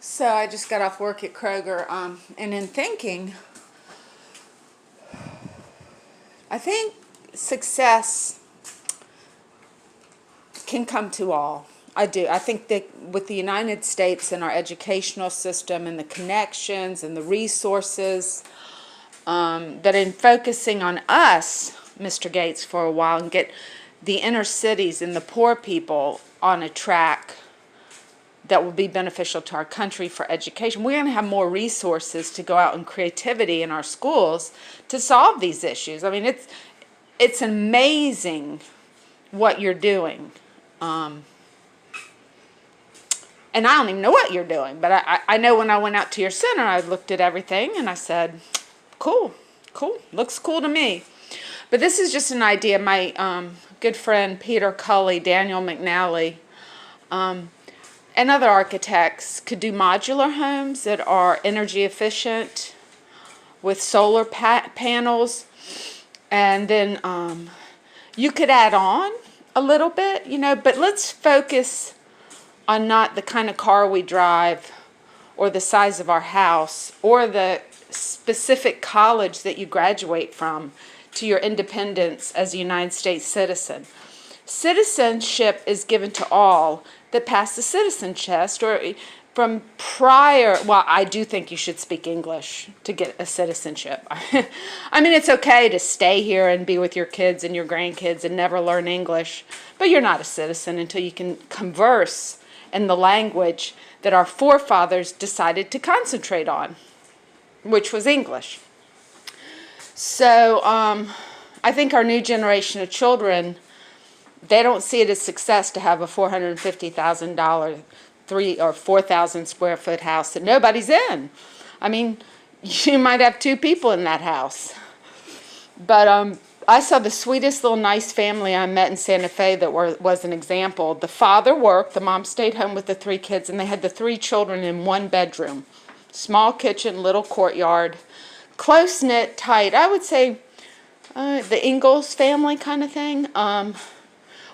So I just got off work at Kroger, and in thinking, I think success can come to all. I do. I think that with the United States and our educational system and the connections and the resources, that in focusing on us, Mr. Gates, for a while and get the inner cities and the poor people on a track that will be beneficial to our country for education. We're going to have more resources to go out and creativity in our schools to solve these issues. I mean, it's amazing what you're doing. And I don't even know what you're doing, but I know when I went out to your center, I looked at everything and I said, cool, looks cool to me. But this is just an idea. My good friend Peter Cully, Daniel McNally, and other architects could do modular homes that are energy efficient with solar panels, and then you could add on a little bit, but let's focus on not the kind of car we drive or the size of our house or the specific college that you graduate from to your independence as a United States citizen. Citizenship is given to all that pass the citizen test or from prior. Well, I do think you should speak English to get a citizenship. I mean, it's okay to stay here and be with your kids and your grandkids and never learn English, but you're not a citizen until you can converse in the language that our forefathers decided to concentrate on, which was English. So I think our new generation of children, they don't see it as success to have a $450,000, 3 or 4,000 square foot house that nobody's in. I mean, you might have 2 people in that house. But I saw the sweetest little nice family I met in Santa Fe that was an example. The father worked, the mom stayed home with the 3 kids, and they had the 3 children in one bedroom. Small kitchen, little courtyard, close-knit, tight. I would say the Ingalls family kind of thing.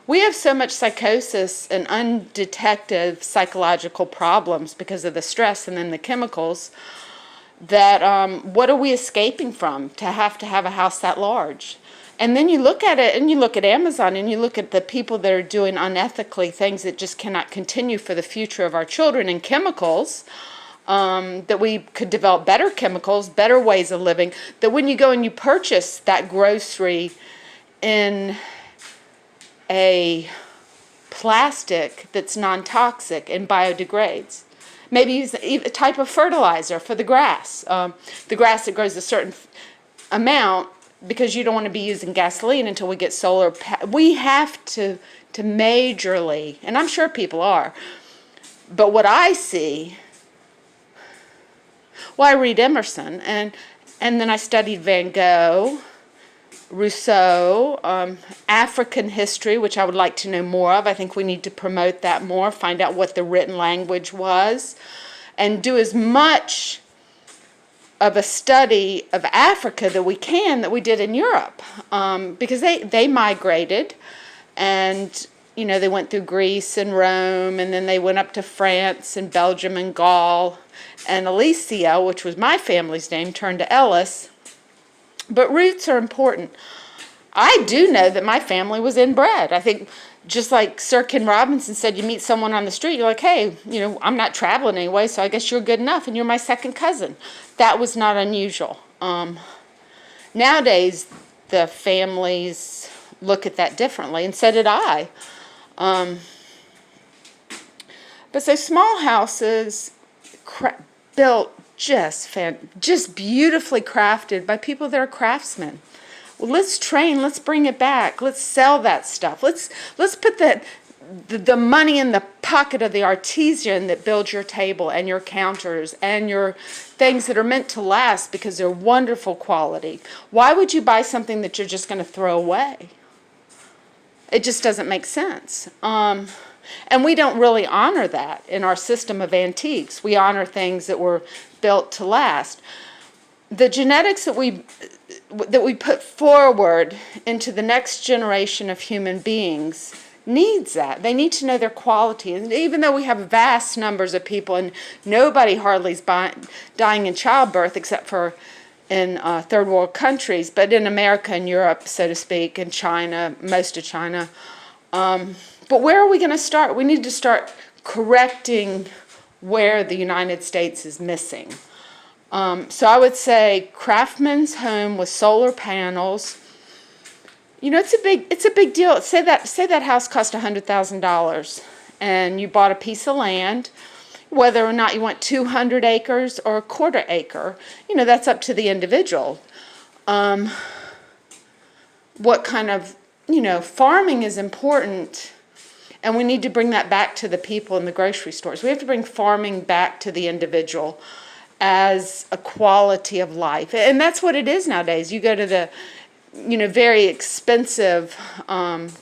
We have so much psychosis and undetected psychological problems because of the stress and then the chemicals that what are we escaping from to have a house that large? And then you look at it and you look at Amazon and you look at the people that are doing unethically things that just cannot continue for the future of our children and chemicals, that we could develop better chemicals, better ways of living, that when you go and you purchase that grocery in a plastic that's non-toxic and biodegrades. Maybe use a type of fertilizer for the grass that grows a certain amount, because you don't want to be using gasoline until we get solar. We have to majorly, and I'm sure people are, but what I see, well, I read Emerson, and then I studied Van Gogh, Rousseau, African history, which I would like to know more of. I think we need to promote that more, find out what the written language was, and do as much of a study of Africa that we can that we did in Europe, because they migrated, and they went through Greece and Rome, and then they went up to France and Belgium and Gaul, and Alicia, which was my family's name, turned to Ellis. But roots are important. I do know that my family was inbred. I think just like Sir Ken Robinson said, you meet someone on the street, you're like, hey, I'm not traveling anyway, so I guess you're good enough, and you're my second cousin. That was not unusual. Nowadays, the families look at that differently, and so did I. But so small houses built just beautifully crafted by people that are craftsmen. Well, let's train. Let's bring it back. Let's sell that stuff. Let's put the money in the pocket of the artisan that builds your table and your counters and your things that are meant to last because they're wonderful quality. Why would you buy something that you're just going to throw away? It just doesn't make sense. And we don't really honor that in our system of antiques. We honor things that were built to last. The genetics that we put forward into the next generation of human beings needs that. They need to know their quality. And even though we have vast numbers of people and nobody hardly is dying in childbirth except for in third world countries, but in America and Europe, so to speak, and China, most of China. But where are we going to start? We need to start correcting where the United States is missing. So I would say craftsman's home with solar panels. You know, it's a big deal. Say that house cost $100,000 and you bought a piece of land, whether or not you want 200 acres or a quarter acre, you know, that's up to the individual. What kind of, you know, farming is important, and we need to bring that back to the people in the grocery stores. We have to bring farming back to the individual as a quality of life. And that's what it is nowadays. You go to the, you know, very expensive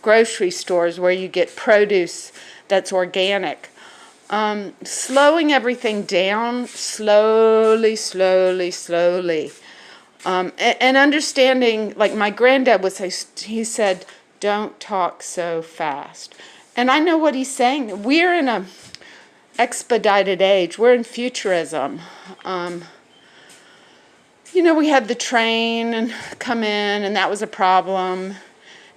grocery stores where you get produce that's organic. Slowing everything down slowly. And understanding, like my granddad would say, he said, don't talk so fast. And I know what he's saying. We're in a expedited age. We're in futurism. You know, we had the train and come in, and that was a problem.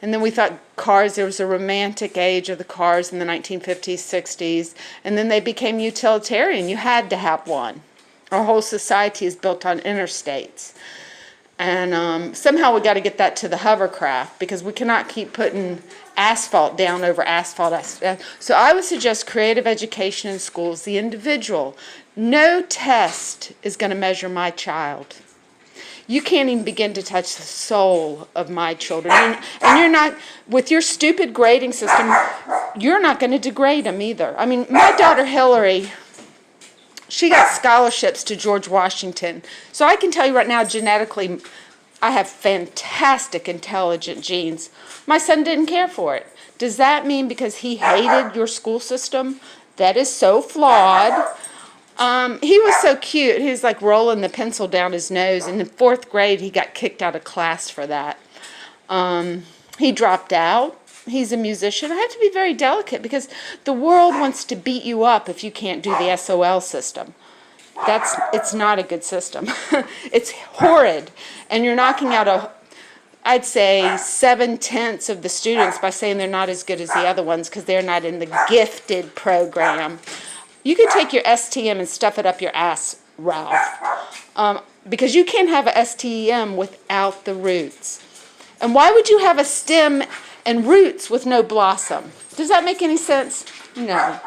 And then we thought cars, there was a romantic age of the cars in the 1950s, 60s. And then they became utilitarian. You had to have one. Our whole society is built on interstates. And somehow we got to get that to the hovercraft, because we cannot keep putting asphalt down over asphalt. So I would suggest creative education in schools, the individual. No test is going to measure my child. You can't even begin to touch the soul of my children. And you're not, with your stupid grading system, you're not going to degrade them either. I mean, my daughter Hillary, she got scholarships to George Washington. So I can tell you right now, genetically, I have fantastic intelligent genes. My son didn't care for it. Does that mean because he hated your school system? That is so flawed. He was so cute. He was like rolling the pencil down his nose. In the 4th grade, he got kicked out of class for that. He dropped out. He's a musician. I have to be very delicate, because the world wants to beat you up if you can't do the SOL system. It's not a good system. It's horrid. And you're knocking out I'd say 7/10 of the students by saying they're not as good as the other ones because they're not in the gifted program. You could take your STM and stuff it up your ass, Ralph. Because you can't have a STEM without the roots. And why would you have a stem and roots with no blossom? Does that make any sense? No.